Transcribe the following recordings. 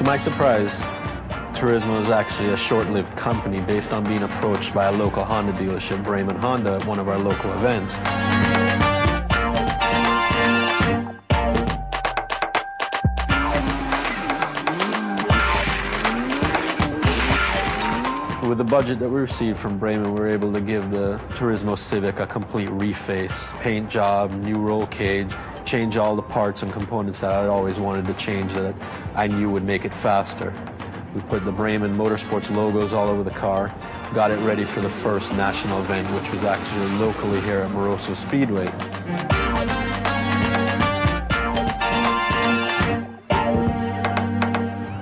my surprise, Turismo is actually a short-lived company based on being approached by a local Honda dealership, Bremen Honda, at one of our local events. With the budget that we received from Bremen, we were able to give the Turismo Civic a complete reface, paint job, new roll cage, change all the parts and components that I'd always wanted to change that I knew would make it faster. We put the Bremen Motorsports logos all over the car, got it ready for the first national event, which was actually locally here at Moroso Speedway.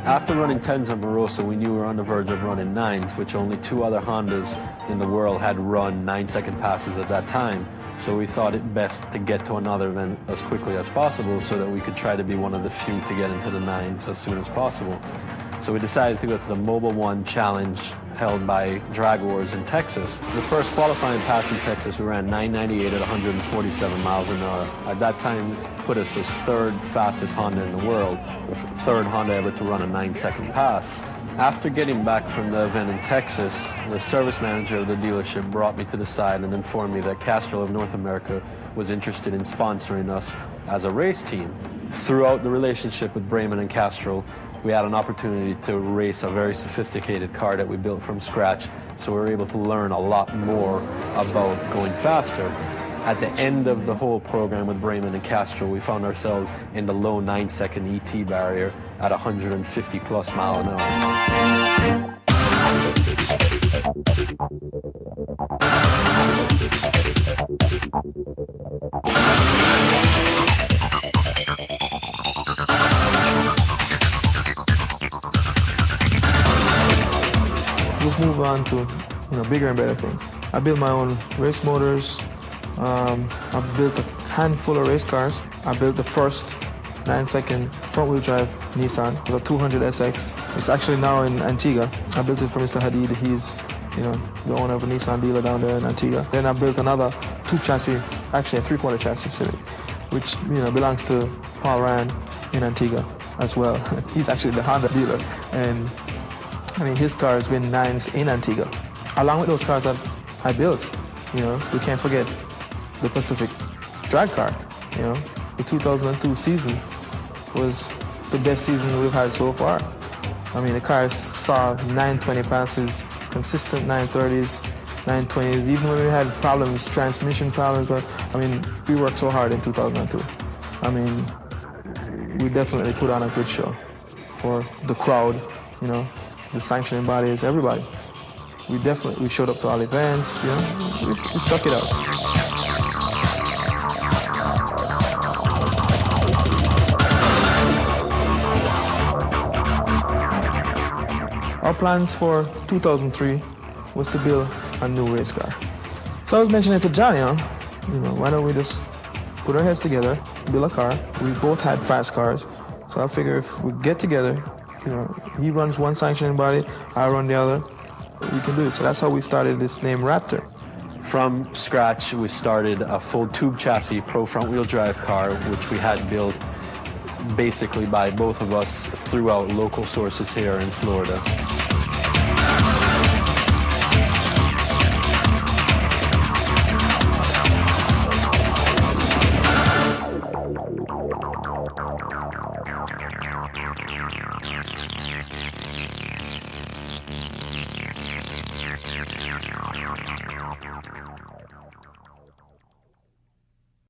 After running 10s at Moroso, we knew we were on the verge of running 9s, which only 2 other Hondas in the world had run 9-second passes at that time. So we thought it best to get to another event as quickly as possible so that we could try to be one of the few to get into the 9s as soon as possible. So we decided to go to the Mobile One Challenge held by Drag Wars in Texas. The first qualifying pass in Texas, we ran 998 at 147 miles an hour. At that time, put us as 3rd fastest Honda in the world, the 3rd Honda ever to run a 9-second pass. After getting back from the event in Texas, the service manager of the dealership brought me to the side and informed me that Castrol of North America was interested in sponsoring us as a race team. Throughout the relationship with Bremen and Castrol, we had an opportunity to race a very sophisticated car that we built from scratch, so we were able to learn a lot more about going faster. At the end of the whole program with Bremen and Castrol, we found ourselves in the low 9-second ET barrier at 150 plus mile an hour. We've moved on to bigger and better things. I built my own race motors. I built a handful of race cars. I built the first 9-second front-wheel drive Nissan. It was a 200 SX. It's actually now in Antigua. I built it for Mr. Hadid. He's the owner of a Nissan dealer down there in Antigua. Then I built another tube chassis, actually a 3/4 chassis Civic, which belongs to Paul Ryan in Antigua as well. He's actually the Honda dealer, and I mean, his car has been 9s in Antigua. Along with those cars that I built, we can't forget the Pacific drag car. The 2002 season was the best season we've had so far. I mean, the car saw 920 passes, consistent 930s, 920s, even when we had problems, transmission problems, but I mean, we worked so hard in 2002. I mean, we definitely put on a good show for the crowd, the sanctioning bodies, everybody. We showed up to all events, we stuck it out. Our plans for 2003 was to build a new race car. So I was mentioning to John, why don't we just put our heads together, build a car. We both had fast cars, so I figure if we get together, he runs one sanctioning body, I run the other, we can do it. So that's how we started this name Raptor. From scratch, we started a full tube chassis pro front-wheel drive car, which we had built basically by both of us throughout local sources here in Florida.